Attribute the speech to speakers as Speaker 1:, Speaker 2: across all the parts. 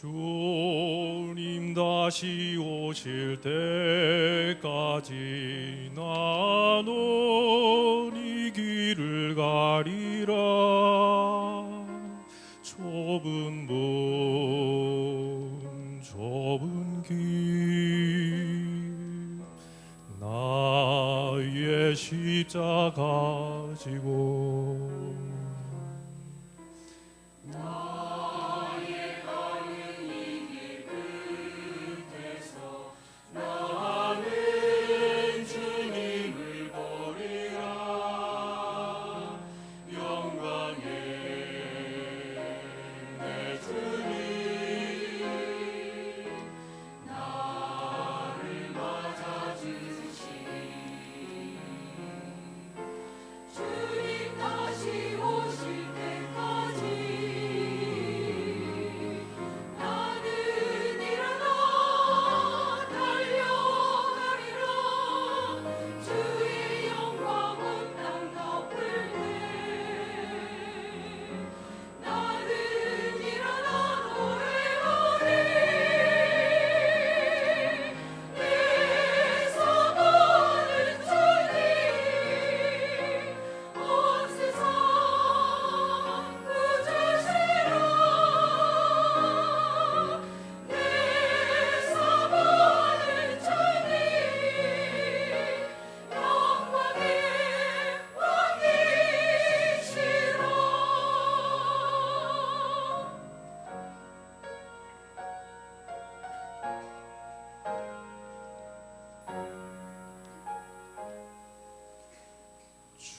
Speaker 1: 주님 다시 오실 때까지 나는 이 길을 가리라. 좁은 문 좁은 길 나의 십자가 지고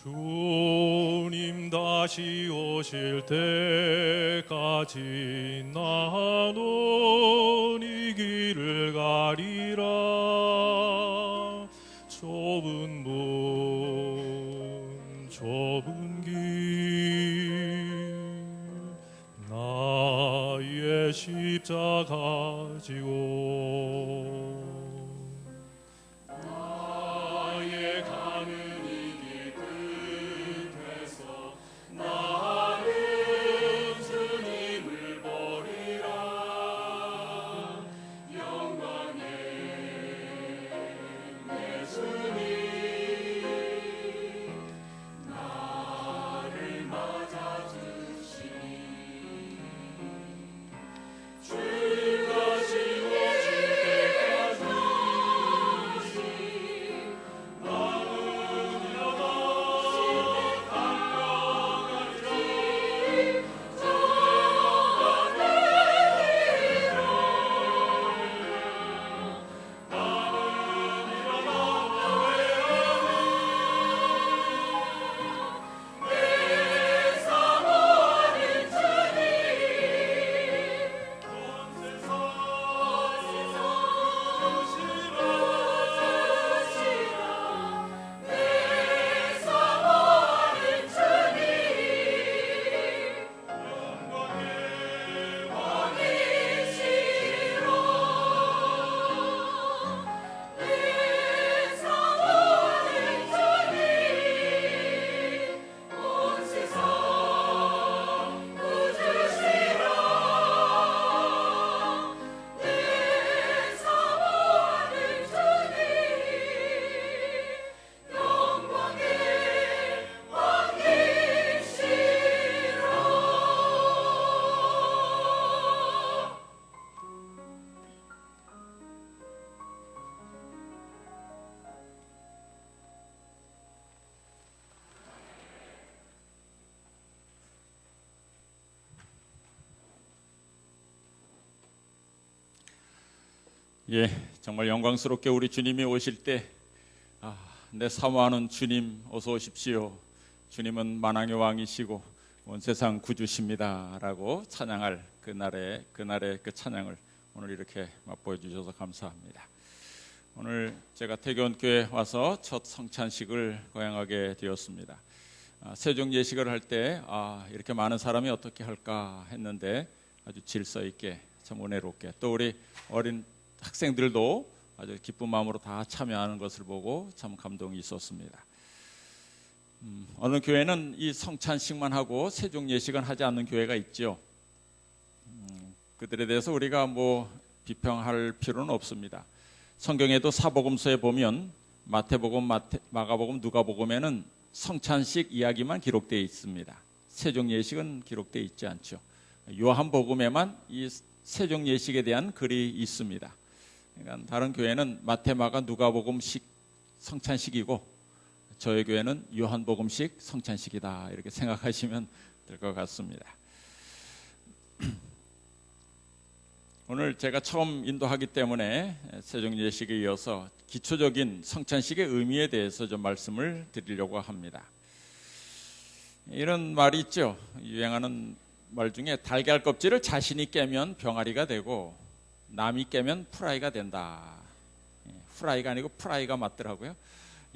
Speaker 1: 주님 다시 오실 때까지 나는 이 길을 가리라. 좁은 문 좁은 길 나의 십자가 지고 나의 가는
Speaker 2: 정말 영광스럽게 우리 주님이 오실 때 내 사모하는 주님 어서 오십시오. 주님은 만왕의 왕이시고 온 세상 구주십니다 라고 찬양할 그날의 그 찬양을 오늘 이렇게 맛보여 주셔서 감사합니다. 오늘 제가 태교원교회 와서 첫 성찬식을 거행하게 되었습니다. 세종 예식을 할 때 이렇게 많은 사람이 어떻게 할까 했는데 아주 질서 있게 참 은혜롭게 또 우리 어린 학생들도 아주 기쁜 마음으로 다 참여하는 것을 보고 참 감동이 있었습니다. 어느 교회는 이 성찬식만 하고 세종 예식은 하지 않는 교회가 있죠. 그들에 대해서 우리가 뭐 비평할 필요는 없습니다. 성경에도 사복음서에 보면 마태복음, 마가복음, 누가복음에는 성찬식 이야기만 기록되어 있습니다. 세종 예식은 기록되어 있지 않죠. 요한복음에만 이 세종 예식에 대한 글이 있습니다. 그러니까 다른 교회는 마태, 마가, 누가복음식 성찬식이고 저희 교회는 요한복음식 성찬식이다 이렇게 생각하시면 될 것 같습니다. 오늘 제가 처음 인도하기 때문에 세종 예식에 이어서 기초적인 성찬식의 의미에 대해서 좀 말씀을 드리려고 합니다. 이런 말이 있죠. 유행하는 말 중에 달걀 껍질을 자신이 깨면 병아리가 되고 남이 깨면 프라이가 된다. 프라이가 아니고 프라이가 맞더라고요.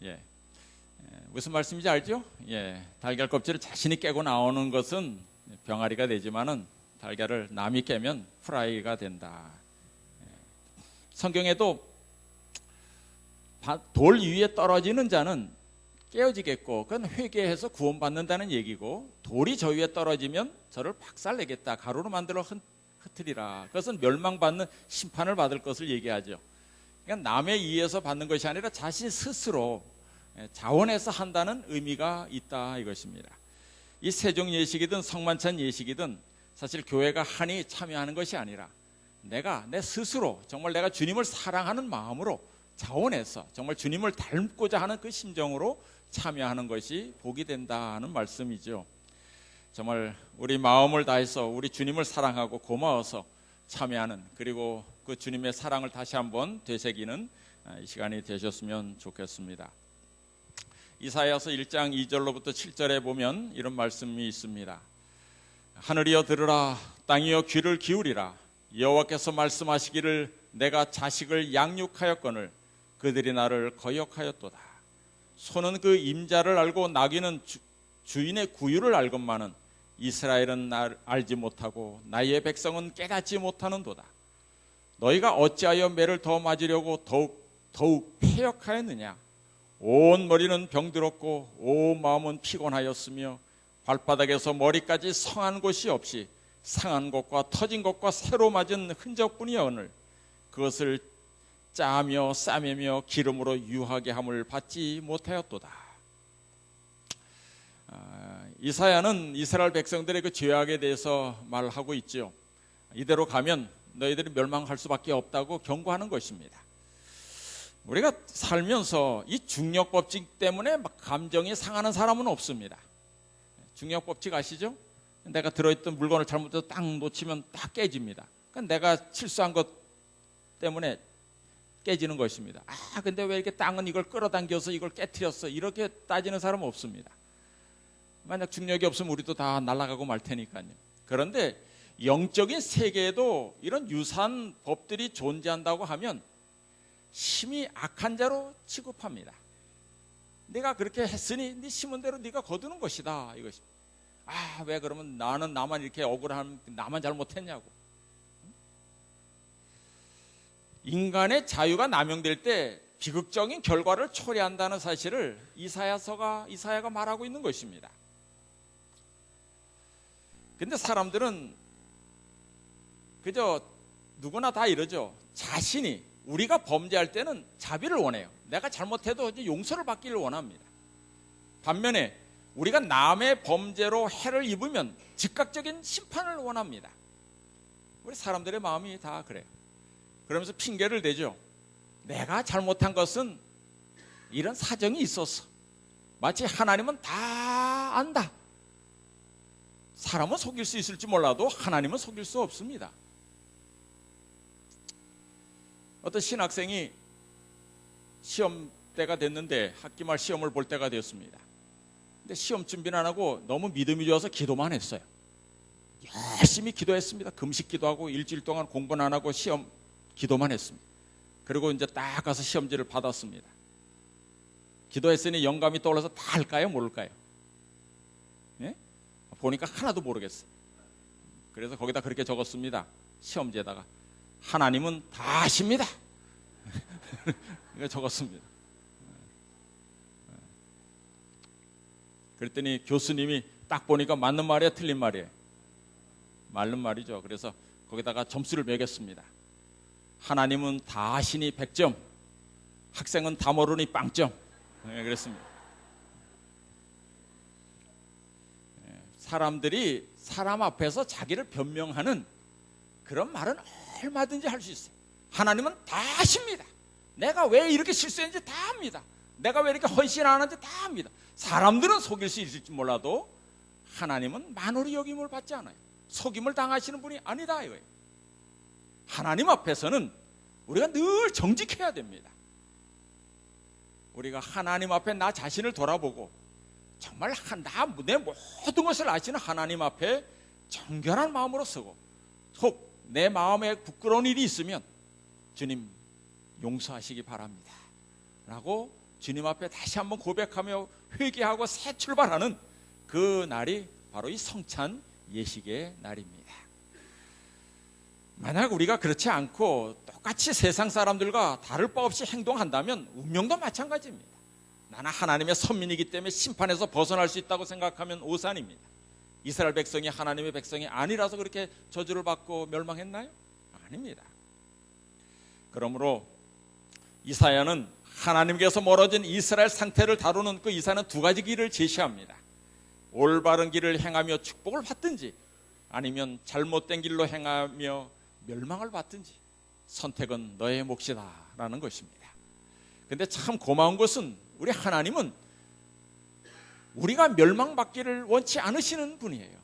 Speaker 2: 예. 무슨 말씀인지 알죠? 예. 달걀 껍질을 자신이 깨고 나오는 것은 병아리가 되지만은 달걀을 남이 깨면 프라이가 된다. 성경에도 돌 위에 떨어지는 자는 깨어지겠고 그건 회개해서 구원받는다는 얘기고 돌이 저 위에 떨어지면 저를 박살내겠다. 가루로 만들어 흩으리라. 그것은 멸망받는 심판을 받을 것을 얘기하죠. 그러니까 남에 의해서 받는 것이 아니라 자신 스스로 자원해서 한다는 의미가 있다 이것입니다. 이 세종 예식이든 성만찬 예식이든 사실 교회가 한이 참여하는 것이 아니라 내가 내 스스로 정말 내가 주님을 사랑하는 마음으로 자원해서 정말 주님을 닮고자 하는 그 심정으로 참여하는 것이 복이 된다는 말씀이죠. 정말 우리 마음을 다해서 우리 주님을 사랑하고 고마워서 참여하는 그리고 그 주님의 사랑을 다시 한번 되새기는 이 시간이 되셨으면 좋겠습니다. 이사야서 1장 2절로부터 7절에 보면 이런 말씀이 있습니다. 하늘이여 들으라, 땅이여 귀를 기울이라. 여호와께서 말씀하시기를 내가 자식을 양육하였거늘 그들이 나를 거역하였도다. 소는 그 임자를 알고 나귀는 주인의 구유를 알건만은 이스라엘은 날 알지 못하고 나의 백성은 깨닫지 못하는도다. 너희가 어찌하여 매를 더 맞으려고 더욱 패역하였느냐. 온 머리는 병들었고 온 마음은 피곤하였으며 발바닥에서 머리까지 성한 곳이 없이 상한 것과 터진 것과 새로 맞은 흔적뿐이여오늘 그것을 짜며 싸매며 기름으로 유하게 함을 받지 못하였도다. 이사야는 이스라엘 백성들의 그 죄악에 대해서 말하고 있죠. 이대로 가면 너희들이 멸망할 수밖에 없다고 경고하는 것입니다. 우리가 살면서 이 중력법칙 때문에 막 감정이 상하는 사람은 없습니다. 중력법칙 아시죠? 내가 들어있던 물건을 잘못해서 딱 놓치면 딱 깨집니다. 그러니까 내가 실수한 것 때문에 깨지는 것입니다. 근데 왜 이렇게 땅은 이걸 끌어당겨서 이걸 깨트렸어? 이렇게 따지는 사람은 없습니다. 만약 중력이 없으면 우리도 다 날아가고 말 테니까요. 그런데 영적인 세계에도 이런 유사한 법들이 존재한다고 하면 심히 악한 자로 취급합니다. 네가 그렇게 했으니 네 심은 대로 네가 거두는 것이다 이것이. 왜 그러면 나만 이렇게 억울한 나만 잘못했냐고. 인간의 자유가 남용될 때 비극적인 결과를 초래한다는 사실을 이사야가 말하고 있는 것입니다. 근데 사람들은 그저 누구나 다 이러죠. 자신이 우리가 범죄할 때는 자비를 원해요. 내가 잘못해도 용서를 받기를 원합니다. 반면에 우리가 남의 범죄로 해를 입으면 즉각적인 심판을 원합니다. 우리 사람들의 마음이 다 그래요. 그러면서 핑계를 대죠. 내가 잘못한 것은 이런 사정이 있었어. 마치 하나님은 다 안다. 사람은 속일 수 있을지 몰라도 하나님은 속일 수 없습니다. 어떤 신학생이 시험 때가 됐는데 학기말 시험을 볼 때가 되었습니다. 근데 시험 준비는 안 하고 너무 믿음이 좋아서 기도만 했어요. 열심히 기도했습니다. 금식 기도하고 일주일 동안 공부는 안 하고 시험 기도만 했습니다. 그리고 이제 딱 가서 시험지를 받았습니다. 기도했으니 영감이 떠올라서 다 할까요? 모를까요? 예? 보니까 하나도 모르겠어요. 그래서 거기다 그렇게 적었습니다. 시험지에다가 하나님은 다 아십니다. 이거 적었습니다. 그랬더니 교수님이 딱 보니까 맞는 말이야 틀린 말이에요? 맞는 말이죠. 그래서 거기다가 점수를 매겼습니다. 하나님은 다 아시니 100점, 학생은 다 모르니 빵점. 그랬습니다. 사람들이 사람 앞에서 자기를 변명하는 그런 말은 얼마든지 할 수 있어요. 하나님은 다 아십니다. 내가 왜 이렇게 실수했는지 다 압니다. 내가 왜 이렇게 헌신 안 하는지 다 압니다. 사람들은 속일 수 있을지 몰라도 하나님은 만홀히 여김을 받지 않아요. 속임을 당하시는 분이 아니다 이거예요. 하나님 앞에서는 우리가 늘 정직해야 됩니다. 우리가 하나님 앞에 나 자신을 돌아보고 정말 내 모든 것을 아시는 하나님 앞에 정결한 마음으로 서고 혹 내 마음에 부끄러운 일이 있으면 주님 용서하시기 바랍니다 라고 주님 앞에 다시 한번 고백하며 회개하고 새 출발하는 그 날이 바로 이 성찬 예식의 날입니다. 만약 우리가 그렇지 않고 똑같이 세상 사람들과 다를 바 없이 행동한다면 운명도 마찬가지입니다. 나는 하나님의 선민이기 때문에 심판에서 벗어날 수 있다고 생각하면 오산입니다. 이스라엘 백성이 하나님의 백성이 아니라서 그렇게 저주를 받고 멸망했나요? 아닙니다. 그러므로 이사야는 하나님께서 멀어진 이스라엘 상태를 다루는 그 이사야는 두 가지 길을 제시합니다. 올바른 길을 행하며 축복을 받든지 아니면 잘못된 길로 행하며 멸망을 받든지 선택은 너의 몫이다 라는 것입니다. 근데 참 고마운 것은 우리 하나님은 우리가 멸망받기를 원치 않으시는 분이에요.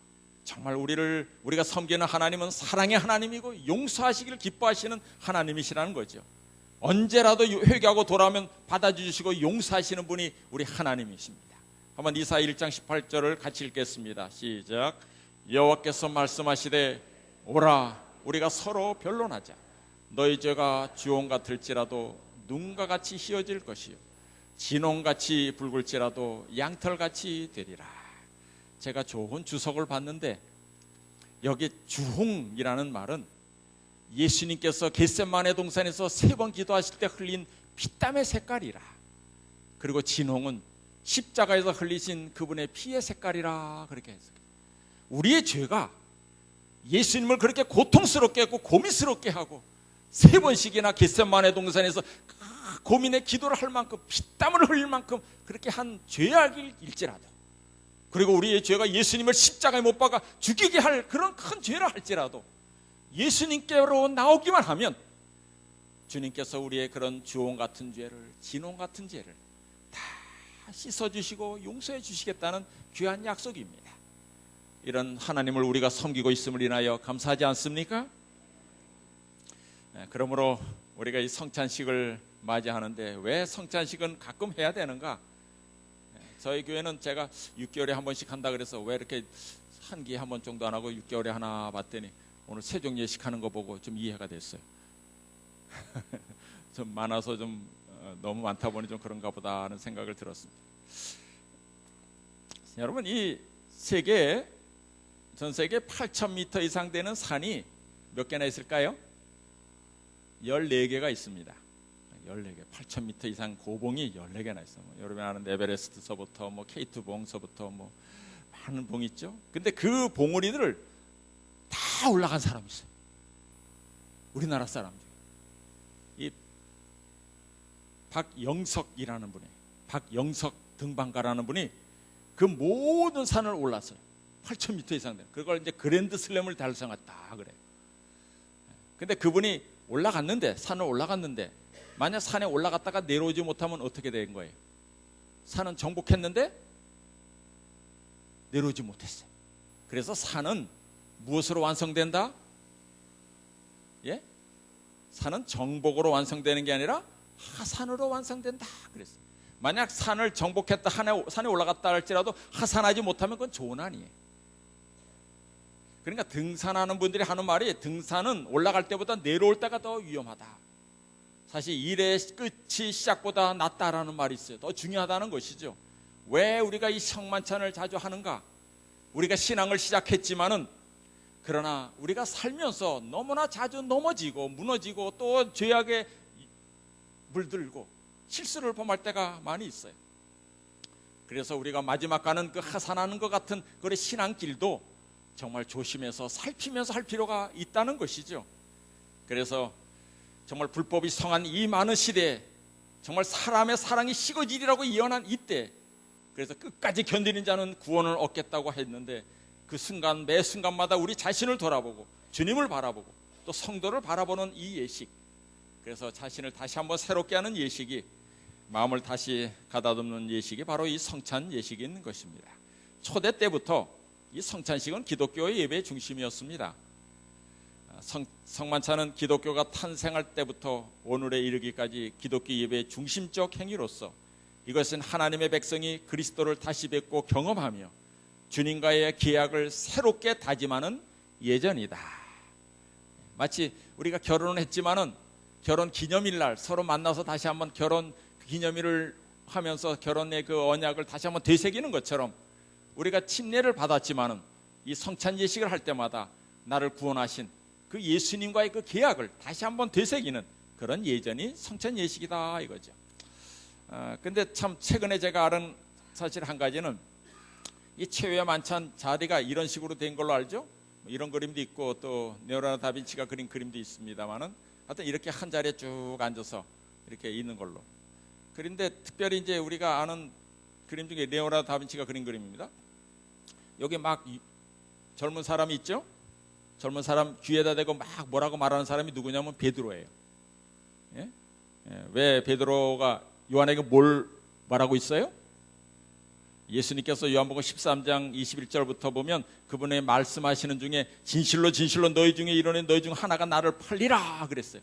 Speaker 2: 정말 우리가 섬기는 하나님은 사랑의 하나님이고 용서하시기를 기뻐하시는 하나님이시라는 거죠. 언제라도 회개하고 돌아오면 받아주시고 용서하시는 분이 우리 하나님이십니다. 한번 이사야 1장 18절을 같이 읽겠습니다. 시작. 여호와께서 말씀하시되 오라 우리가 서로 변론하자. 너희 죄가 주홍 같을지라도 눈과 같이 희어질 것이요 진홍같이 붉을지라도 양털같이 되리라. 제가 좋은 주석을 봤는데 여기 주홍이라는 말은 예수님께서 겟세마네 동산에서 3번 기도하실 때 흘린 피땀의 색깔이라. 그리고 진홍은 십자가에서 흘리신 그분의 피의 색깔이라 그렇게 했어요. 우리의 죄가 예수님을 그렇게 고통스럽게 했고 고민스럽게 하고 3번씩이나 겟세마네 동산에서 고민의 기도를 할 만큼 피땀을 흘릴 만큼 그렇게 한 죄악일지라도 그리고 우리의 죄가 예수님을 십자가에 못 박아 죽이게 할 그런 큰 죄라 할지라도 예수님께로 나오기만 하면 주님께서 우리의 그런 주홍 같은 죄를 진홍 같은 죄를 다 씻어주시고 용서해 주시겠다는 귀한 약속입니다. 이런 하나님을 우리가 섬기고 있음을 인하여 감사하지 않습니까? 그러므로 우리가 이 성찬식을 맞이하는데 왜 성찬식은 가끔 해야 되는가? 저희 교회는 제가 6개월에 한 번씩 한다 그래서 왜 이렇게 한 기에 한 번 정도 안 하고 6개월에 하나 봤더니 오늘 세종 예식 하는 거 보고 좀 이해가 됐어요. 좀 많아서 좀 너무 많다 보니 좀 그런가 보다 하는 생각을 들었습니다. 여러분 이 전 세계 8,000m 이상 되는 산이 몇 개나 있을까요? 14개가 있습니다. 14개, 8,000m 이상 고봉이 14개나 있어요. 여러분 아는 에베레스트서부터 K2 봉서부터 많은 봉이 있죠. 근데 그 봉우리들을 다 올라간 사람이 있어요. 우리나라 사람들. 이 박영석이라는 분이, 박영석 등반가라는 분이 그 모든 산을 올랐어요. 8,000m 이상 되는. 그걸 이제 그랜드 슬램을 달성했다 그래요. 근데 그분이 산을 올라갔는데 만약 산에 올라갔다가 내려오지 못하면 어떻게 된 거예요? 산은 정복했는데 내려오지 못했어요. 그래서 산은 무엇으로 완성된다? 예? 산은 정복으로 완성되는 게 아니라 하산으로 완성된다 그랬어요. 만약 산을 정복했다 산에 올라갔다 할지라도 하산하지 못하면 그건 조난이에요. 그러니까 등산하는 분들이 하는 말이 등산은 올라갈 때보다 내려올 때가 더 위험하다. 사실 일의 끝이 시작보다 낫다라는 말이 있어요. 더 중요하다는 것이죠. 왜 우리가 이 성만찬을 자주 하는가? 우리가 신앙을 시작했지만은 그러나 우리가 살면서 너무나 자주 넘어지고 무너지고 또 죄악에 물들고 실수를 범할 때가 많이 있어요. 그래서 우리가 마지막 가는 그 하산하는 것 같은 그 신앙길도 정말 조심해서 살피면서 할 필요가 있다는 것이죠. 그래서 정말 불법이 성한 이 많은 시대에 정말 사람의 사랑이 식어지리라고 예언한 이때, 그래서 끝까지 견디는 자는 구원을 얻겠다고 했는데, 그 순간 매 순간마다 우리 자신을 돌아보고 주님을 바라보고 또 성도를 바라보는 이 예식, 그래서 자신을 다시 한번 새롭게 하는 예식이, 마음을 다시 가다듬는 예식이 바로 이 성찬 예식이 있는 것입니다. 초대 때부터 이 성찬식은 기독교의 예배의 중심이었습니다. 성만찬은 기독교가 탄생할 때부터 오늘에 이르기까지 기독교 예배의 중심적 행위로서, 이것은 하나님의 백성이 그리스도를 다시 뵙고 경험하며 주님과의 계약을 새롭게 다짐하는 예전이다. 마치 우리가 결혼을 했지만은 결혼 기념일 날 서로 만나서 다시 한번 결혼 기념일을 하면서 결혼의 그 언약을 다시 한번 되새기는 것처럼, 우리가 침례를 받았지만은 이 성찬 예식을 할 때마다 나를 구원하신 그 예수님과의 그 계약을 다시 한번 되새기는 그런 예전이 성찬 예식이다 이거죠. 근데 참 최근에 제가 아는 사실 한 가지는, 이 최후의 만찬 자리가 이런 식으로 된 걸로 알죠. 이런 그림도 있고 또 레오나르도 다빈치가 그린 그림도 있습니다만은, 하여튼 이렇게 한 자리에 쭉 앉아서 이렇게 있는 걸로. 그런데 특별히 이제 우리가 아는 그림 중에 레오나르도 다빈치가 그린 그림입니다. 여기 막 젊은 사람이 있죠. 젊은 사람 귀에다 대고 막 뭐라고 말하는 사람이 누구냐면 베드로예요. 예? 왜 베드로가 요한에게 뭘 말하고 있어요? 예수님께서 요한복음 13장 21절부터 보면 그분의 말씀하시는 중에 진실로 진실로 너희 중에 이르노니 너희 중 하나가 나를 팔리라 그랬어요.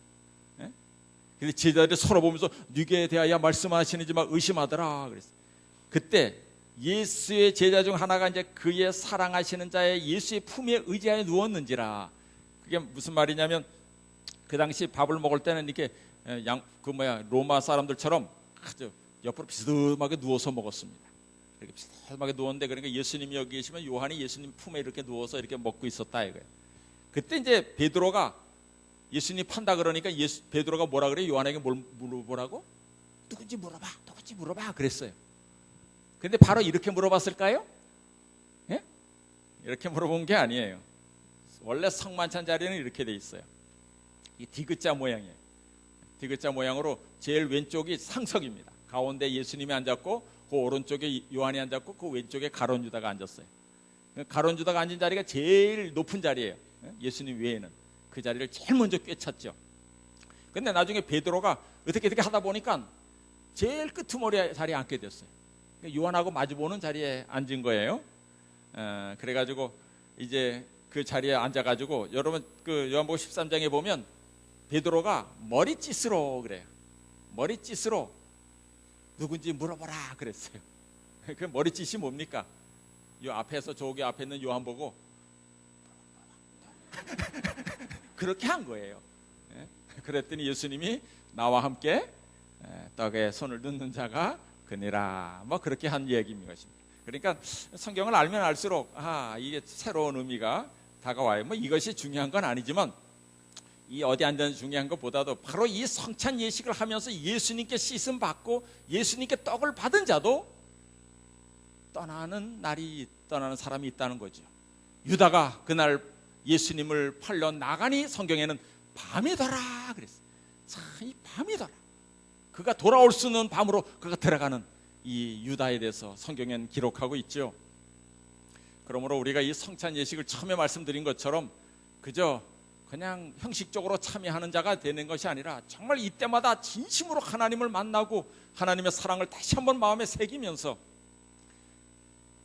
Speaker 2: 근데 제자들이 서로 보면서 네게 대하여 말씀하시는지 막 의심하더라 그랬어요. 그때 예수의 제자 중 하나가 이제 그의 사랑하시는 자의 예수의 품에 의지하여 누웠는지라. 그게 무슨 말이냐면, 그 당시 밥을 먹을 때는 이렇게 로마 사람들처럼 아주 옆으로 비스듬하게 누워서 먹었습니다. 이렇게 비스듬하게 누웠는데, 그러니까 예수님이 여기 계시면 요한이 예수님 품에 이렇게 누워서 이렇게 먹고 있었다 이거예요. 그때 이제 베드로가 예수님 판다 그러니까 베드로가 뭐라 그래요? 요한에게 뭘 물어보라고? 누군지 물어봐 그랬어요. 근데 바로 이렇게 물어봤을까요? 예? 이렇게 물어본 게 아니에요. 원래 성만찬 자리는 이렇게 돼 있어요. 이 디귿자 모양이에요. 디귿자 모양으로 제일 왼쪽이 상석입니다. 가운데 예수님이 앉았고, 그 오른쪽에 요한이 앉았고, 그 왼쪽에 가룟 유다가 앉았어요. 가룟 유다가 앉은 자리가 제일 높은 자리예요. 예수님 외에는 그 자리를 제일 먼저 꿰찼죠. 근데 나중에 베드로가 어떻게 하다 보니까 제일 끄트머리 자리에 앉게 됐어요. 요한하고 마주보는 자리에 앉은 거예요. 그래가지고 이제 그 자리에 앉아가지고, 여러분 그 요한복음 13장에 보면 베드로가 머리짓으로 그래요. 머리짓으로 누군지 물어보라 그랬어요. 그 머리짓이 뭡니까? 요 앞에서 저기 앞에 있는 요한 보고 그렇게 한 거예요. 그랬더니 예수님이 나와 함께 떡에 손을 넣는 자가 그니라, 뭐 그렇게 한 얘기입니다. 그러니까 성경을 알면 알수록 이게 새로운 의미가 다가와요. 뭐 이것이 중요한 건 아니지만, 이 어디 앉았는지 중요한 것보다도 바로 이 성찬 예식을 하면서 예수님께 씻음 받고 예수님께 떡을 받은 자도 떠나는 사람이 있다는 거죠. 유다가 그날 예수님을 팔려 나가니 성경에는 밤이더라 그랬어요. 참, 이 밤이더라. 그가 돌아올 수 있는 밤으로 그가 들어가는 이 유다에 대해서 성경에는 기록하고 있죠. 그러므로 우리가 이 성찬 예식을 처음에 말씀드린 것처럼 그저 그냥 형식적으로 참여하는 자가 되는 것이 아니라, 정말 이때마다 진심으로 하나님을 만나고 하나님의 사랑을 다시 한번 마음에 새기면서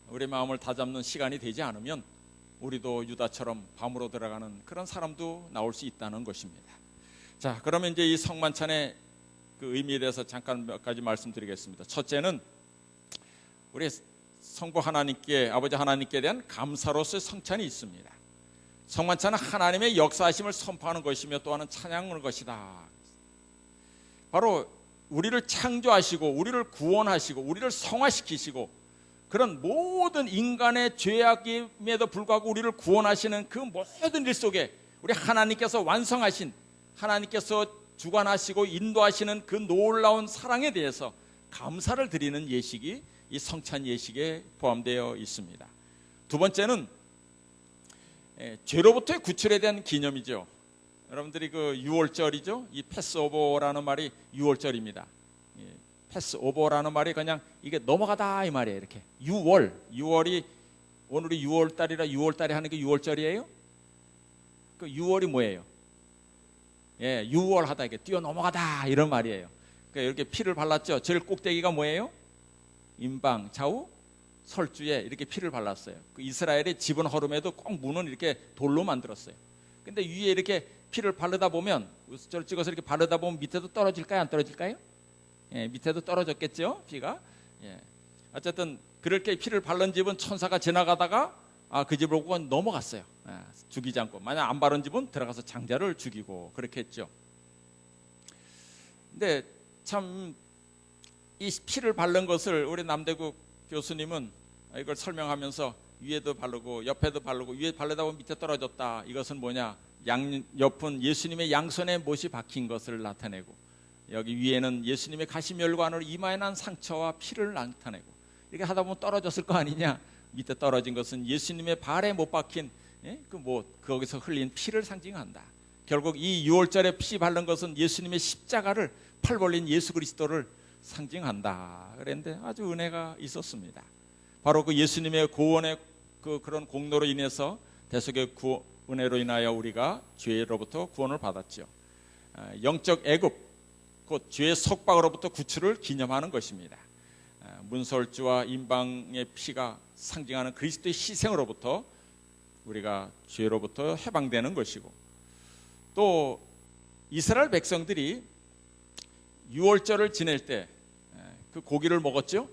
Speaker 2: 우리 마음을 다잡는 시간이 되지 않으면 우리도 유다처럼 밤으로 들어가는 그런 사람도 나올 수 있다는 것입니다. 자, 그러면 이제 이 성만찬의 그 의미에 대해서 잠깐 몇 가지 말씀드리겠습니다. 첫째는 우리 성부 하나님께, 아버지 하나님께 대한 감사로서의 성찬이 있습니다. 성만찬은 하나님의 역사하심을 선포하는 것이며 또 하나는 찬양하는 것이다. 바로 우리를 창조하시고 우리를 구원하시고 우리를 성화시키시고 그런 모든 인간의 죄악임에도 불구하고 우리를 구원하시는 그 모든 일 속에 우리 하나님께서 완성하신, 하나님께서 주관하시고 인도하시는 그 놀라운 사랑에 대해서 감사를 드리는 예식이 이 성찬 예식에 포함되어 있습니다. 두 번째는 죄로부터의 구출에 대한 기념이죠. 여러분들이 그 6월절이죠. 이 패스오버라는 말이 6월절입니다. 패스오버라는 말이 그냥 이게 넘어가다 이 말이에요. 이렇게 6월이 오늘이 6월달이라 6월달에 하는 게 6월절이에요. 그 6월이 뭐예요? 6월 하다 이게 뛰어 넘어가다 이런 말이에요. 그러니까 이렇게 피를 발랐죠. 제일 꼭대기가 뭐예요? 임방, 좌우, 설주에 이렇게 피를 발랐어요. 그 이스라엘의 지붕 허름에도 꼭 문은 이렇게 돌로 만들었어요. 근데 위에 이렇게 피를 바르다 보면 우스처를 찍어서 이렇게 바르다 보면 밑에도 떨어질까요? 안 떨어질까요? 밑에도 떨어졌겠죠, 피가. 어쨌든 그렇게 피를 바른 집은 천사가 지나가다가 그 집을 보고 넘어갔어요. 죽이지 않고. 만약 안 바른 집은 들어가서 장자를 죽이고 그렇게 했죠. 근데 참 이 피를 바른 것을 우리 남대국 교수님은 이걸 설명하면서 위에도 바르고 옆에도 바르고 위에 바르다 보면 밑에 떨어졌다. 이것은 뭐냐? 옆은 예수님의 양손에 못이 박힌 것을 나타내고 여기 위에는 예수님의 가시멸관으로 이마에 난 상처와 피를 나타내고 이렇게 하다 보면 떨어졌을 거 아니냐? 밑에 떨어진 것은 예수님의 발에 못 박힌 거기서 흘린 피를 상징한다. 결국 이 6월절에 피 바른 것은 예수님의 십자가를 팔 벌린 예수 그리스도를 상징한다. 그런데 아주 은혜가 있었습니다. 바로 그 예수님의 구원의 그런 공로로 인해서 대속의 은혜로 인하여 우리가 죄로부터 구원을 받았죠. 영적 애굽, 곧 죄의 속박으로부터 구출을 기념하는 것입니다. 문설주와 임방의 피가 상징하는 그리스도의 희생으로부터 우리가 죄로부터 해방되는 것이고, 또 이스라엘 백성들이 6월절을 지낼 때 그 고기를 먹었죠.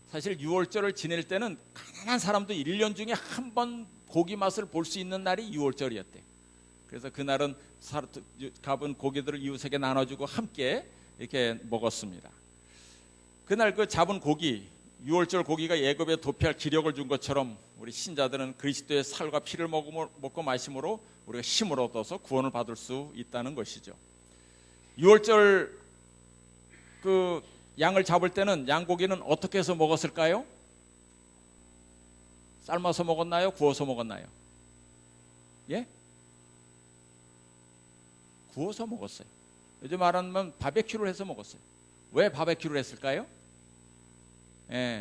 Speaker 2: 사실 6월절을 지낼 때는 가난한 사람도 1년 중에 한 번 고기 맛을 볼 수 있는 날이 6월절이었대요. 그래서 그날은 값은 고기들을 이웃에게 나눠주고 함께 이렇게 먹었습니다. 그날 그 잡은 고기, 6월절 고기가 애굽에 도피할 기력을 준 것처럼 우리 신자들은 그리스도의 살과 피를 먹고 마심으로 우리가 힘을 얻어서 구원을 받을 수 있다는 것이죠. 6월절 그 양을 잡을 때는 양고기는 어떻게 해서 먹었을까요? 삶아서 먹었나요? 구워서 먹었나요? 구워서 먹었어요. 요즘 말하면 바베큐를 해서 먹었어요. 왜 바베큐를 했을까요?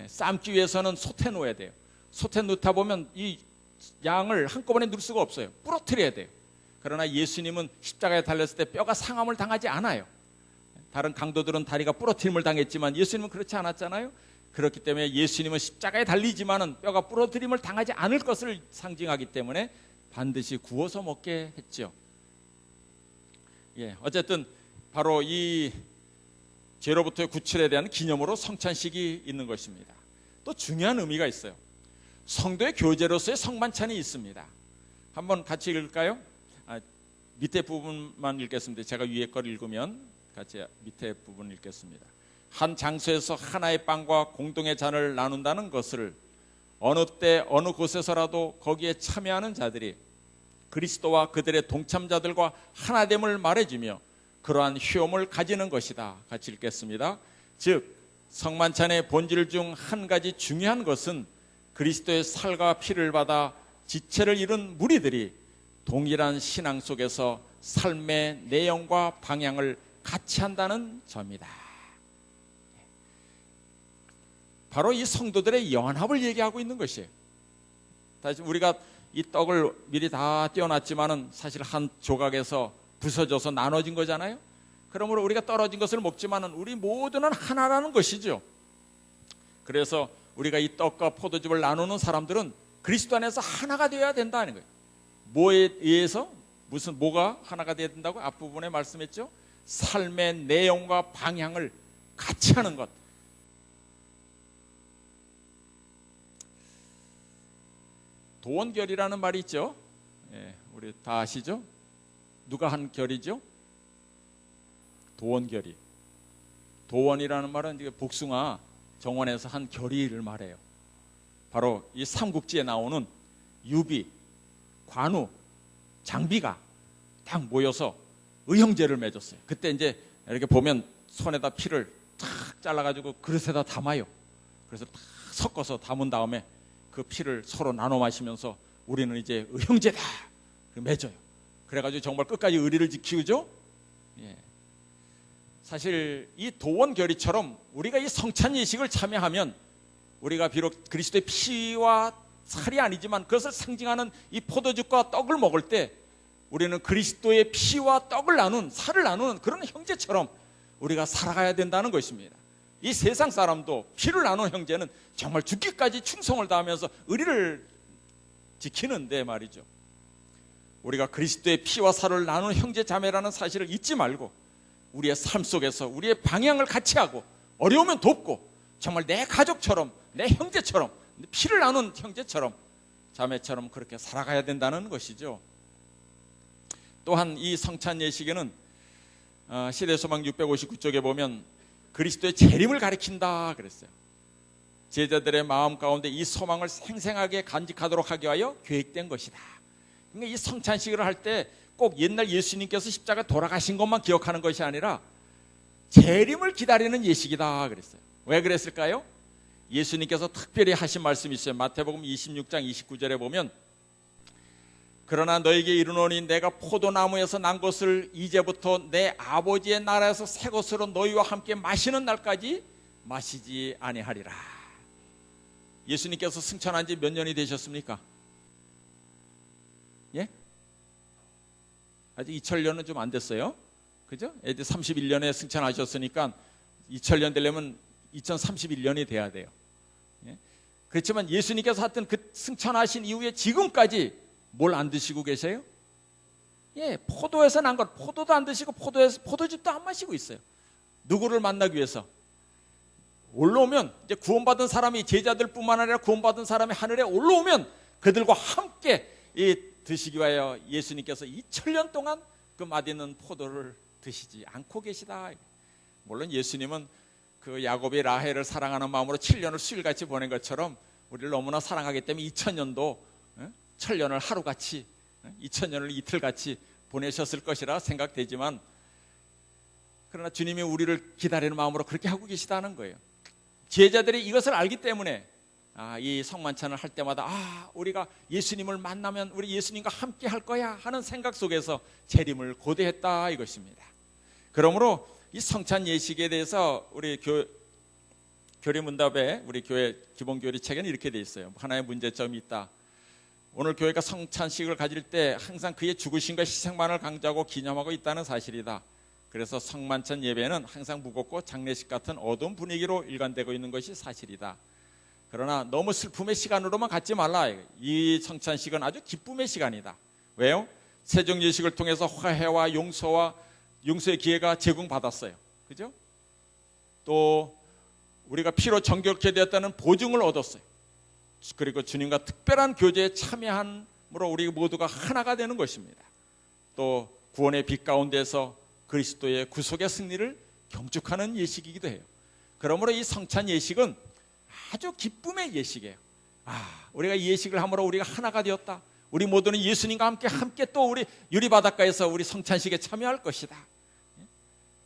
Speaker 2: 삶기 위해서는 솥에 놓아야 돼요. 솥에 넣다 보면 이 양을 한꺼번에 넣을 수가 없어요. 부러뜨려야 돼요. 그러나 예수님은 십자가에 달렸을 때 뼈가 상함을 당하지 않아요. 다른 강도들은 다리가 부러뜨림을 당했지만 예수님은 그렇지 않았잖아요. 그렇기 때문에 예수님은 십자가에 달리지만은 뼈가 부러뜨림을 당하지 않을 것을 상징하기 때문에 반드시 구워서 먹게 했죠. 어쨌든 바로 이 죄로부터의 구출에 대한 기념으로 성찬식이 있는 것입니다. 또 중요한 의미가 있어요. 성도의 교제로서의 성만찬이 있습니다. 한번 같이 읽을까요? 밑에 부분만 읽겠습니다. 제가 위에 걸 읽으면 같이 밑에 부분 읽겠습니다. 한 장소에서 하나의 빵과 공동의 잔을 나눈다는 것을 어느 때 어느 곳에서라도 거기에 참여하는 자들이 그리스도와 그들의 동참자들과 하나됨을 말해주며 그러한 휴엄을 가지는 것이다. 같이 읽겠습니다. 즉 성만찬의 본질 중 한 가지 중요한 것은 그리스도의 살과 피를 받아 지체를 이룬 무리들이 동일한 신앙 속에서 삶의 내용과 방향을 같이 한다는 점이다. 바로 이 성도들의 연합을 얘기하고 있는 것이에요. 다시 우리가 이 떡을 미리 다 떼어놨지만은 사실 한 조각에서 부서져서 나눠진 거잖아요. 그러므로 우리가 떨어진 것을 먹지만은 우리 모두는 하나라는 것이죠. 그래서 우리가 이 떡과 포도즙을 나누는 사람들은 그리스도 안에서 하나가 되어야 된다는 거예요. 뭐에 의해서 뭐가 하나가 되어야 된다고 앞부분에 말씀했죠. 삶의 내용과 방향을 같이 하는 것. 도원결이라는 말이 있죠. 우리 다 아시죠? 누가 한 결이죠? 도원결이. 도원이라는 말은 복숭아 정원에서 한 결의를 말해요. 바로 이 삼국지에 나오는 유비, 관우, 장비가 딱 모여서 의형제를 맺었어요. 그때 이제 이렇게 보면 손에다 피를 탁 잘라가지고 그릇에다 담아요. 그래서 탁 섞어서 담은 다음에 그 피를 서로 나눠 마시면서 우리는 이제 형제다 맺어요. 그래가지고 정말 끝까지 의리를 지키죠. 예. 사실 이 도원 결의처럼 우리가 이 성찬 예식을 참여하면 우리가 비록 그리스도의 피와 살이 아니지만 그것을 상징하는 이 포도즙과 떡을 먹을 때 우리는 그리스도의 피와 떡을 나눈, 살을 나누는 그런 형제처럼 우리가 살아가야 된다는 것입니다. 이 세상 사람도 피를 나눈 형제는 정말 죽기까지 충성을 다하면서 의리를 지키는데 말이죠. 우리가 그리스도의 피와 살을 나누는 형제 자매라는 사실을 잊지 말고 우리의 삶 속에서 우리의 방향을 같이 하고 어려우면 돕고 정말 내 가족처럼 내 형제처럼 피를 나눈 형제처럼 자매처럼 그렇게 살아가야 된다는 것이죠. 또한 이 성찬 예식에는 시대소망 659쪽에 보면 그리스도의 재림을 가리킨다 그랬어요. 제자들의 마음 가운데 이 소망을 생생하게 간직하도록 하기 위하여 계획된 것이다. 그러니까 이 성찬식을 할 때 꼭 옛날 예수님께서 십자가 돌아가신 것만 기억하는 것이 아니라 재림을 기다리는 예식이다 그랬어요. 왜 그랬을까요? 예수님께서 특별히 하신 말씀이 있어요. 마태복음 26장 29절에 보면 그러나 너에게 이르노니 내가 포도나무에서 난 것을 이제부터 내 아버지의 나라에서 새 것으로 너희와 함께 마시는 날까지 마시지 아니하리라. 예수님께서 승천한 지 몇 년이 되셨습니까? 예? 아직 2000년은 좀 안 됐어요. 그죠? 애들 31년에 승천하셨으니까 2000년 되려면 2031년이 돼야 돼요. 예? 그렇지만 예수님께서 하여튼 그 승천하신 이후에 지금까지 뭘 안 드시고 계세요? 예, 포도에서 난 것, 포도도 안 드시고 포도즙도 안 마시고 있어요. 누구를 만나기 위해서? 올라오면 이제 구원받은 사람이 제자들뿐만 아니라 구원받은 사람이 하늘에 올라오면 그들과 함께 드시기 위하여 예수님께서 2000년 동안 그 맛있는 포도를 드시지 않고 계시다. 물론 예수님은 그 야곱이 라헬을 사랑하는 마음으로 7년을 수일같이 보낸 것처럼 우리를 너무나 사랑하기 때문에 2000년도 1000년을 하루같이 2000년을 이틀같이 보내셨을 것이라 생각되지만 그러나 주님이 우리를 기다리는 마음으로 그렇게 하고 계시다는 거예요. 제자들이 이것을 알기 때문에 이 성만찬을 할 때마다 우리가 예수님을 만나면 우리 예수님과 함께 할 거야 하는 생각 속에서 재림을 고대했다 이것입니다. 그러므로 이 성찬 예식에 대해서 우리 교리문답에 우리 교회 기본교리 책에는 이렇게 돼 있어요. 하나의 문제점이 있다. 오늘 교회가 성찬식을 가질 때 항상 그의 죽으심과 희생만을 강조하고 기념하고 있다는 사실이다. 그래서 성만찬 예배는 항상 무겁고 장례식 같은 어두운 분위기로 일관되고 있는 것이 사실이다. 그러나 너무 슬픔의 시간으로만 갖지 말라. 이 성찬식은 아주 기쁨의 시간이다. 왜요? 세정예식을 통해서 화해와 용서의 기회가 제공받았어요. 그죠? 또 우리가 피로 정결케 되었다는 보증을 얻었어요. 그리고 주님과 특별한 교제에 참여함으로 우리 모두가 하나가 되는 것입니다. 또 구원의 빛 가운데서 그리스도의 구속의 승리를 경축하는 예식이기도 해요. 그러므로 이 성찬 예식은 아주 기쁨의 예식이에요. 우리가 이 예식을 함으로 우리가 하나가 되었다. 우리 모두는 예수님과 함께 또 우리 유리바닷가에서 우리 성찬식에 참여할 것이다.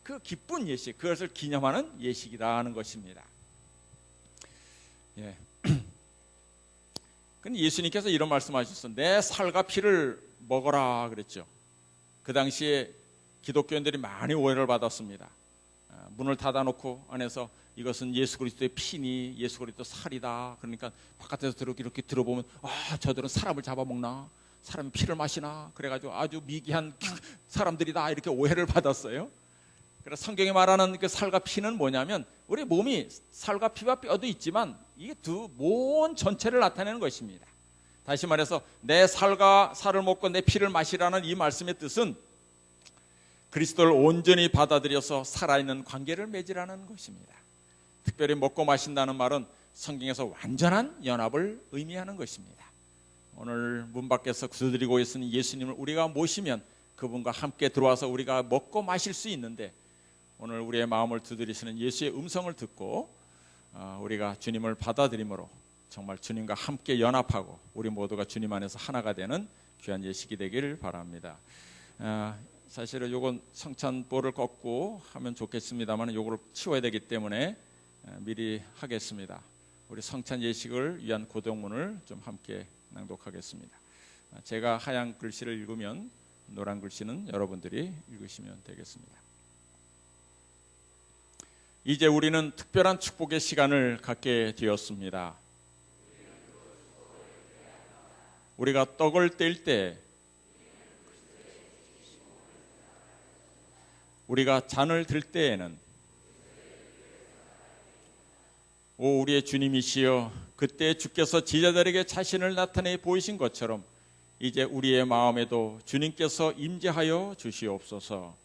Speaker 2: 그 기쁜 예식, 그것을 기념하는 예식이라는 것입니다. 예. 근데 예수님께서 이런 말씀하셨어요. 내 살과 피를 먹어라 그랬죠. 그 당시에 기독교인들이 많이 오해를 받았습니다. 문을 닫아놓고 안에서 이것은 예수 그리스도의 피니 예수 그리스도 살이다. 그러니까 바깥에서 이렇게 들어보면 저들은 사람을 잡아먹나? 사람의 피를 마시나? 그래가지고 아주 미개한 사람들이다 이렇게 오해를 받았어요. 그래서 성경이 말하는 그 살과 피는 뭐냐면 우리 몸이 살과 피와 뼈도 있지만 이게 두 몸 전체를 나타내는 것입니다. 다시 말해서 내 살과 살을 먹고 내 피를 마시라는 이 말씀의 뜻은 그리스도를 온전히 받아들여서 살아있는 관계를 맺으라는 것입니다. 특별히 먹고 마신다는 말은 성경에서 완전한 연합을 의미하는 것입니다. 오늘 문 밖에서 구슬드리고 있는 예수님을 우리가 모시면 그분과 함께 들어와서 우리가 먹고 마실 수 있는데 오늘 우리의 마음을 두드리시는 예수의 음성을 듣고 우리가 주님을 받아들임으로 정말 주님과 함께 연합하고 우리 모두가 주님 안에서 하나가 되는 귀한 예식이 되기를 바랍니다. 사실은 요건 성찬볼을 꺾고 하면 좋겠습니다만 요걸 치워야 되기 때문에 미리 하겠습니다. 우리 성찬 예식을 위한 고동문을 좀 함께 낭독하겠습니다. 제가 하얀 글씨를 읽으면 노란 글씨는 여러분들이 읽으시면 되겠습니다. 이제 우리는 특별한 축복의 시간을 갖게 되었습니다. 우리가 떡을 뗄 때, 우리가 잔을 들 때에는 오 우리의 주님이시여, 그때 주께서 제자들에게 자신을 나타내 보이신 것처럼 이제 우리의 마음에도 주님께서 임재하여 주시옵소서.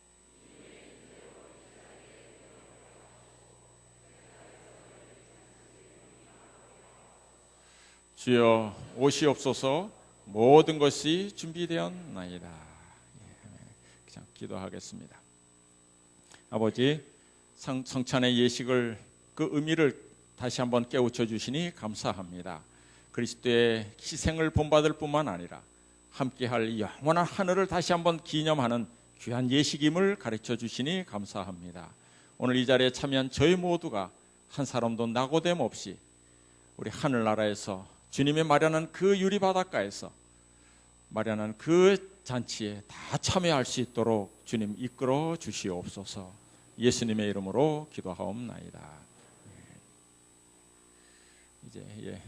Speaker 2: 주여 오시옵소서. 모든 것이 준비되었나이다. 그냥 기도하겠습니다. 아버지, 성찬의 예식을 그 의미를 다시 한번 깨우쳐 주시니 감사합니다. 그리스도의 희생을 본받을 뿐만 아니라 함께할 영원한 하늘을 다시 한번 기념하는 귀한 예식임을 가르쳐 주시니 감사합니다. 오늘 이 자리에 참여한 저희 모두가 한 사람도 낙오됨 없이 우리 하늘나라에서 주님이 마련한 그 유리바닷가에서 마련한 그 잔치에 다 참여할 수 있도록 주님 이끌어 주시옵소서. 예수님의 이름으로 기도하옵나이다. 이제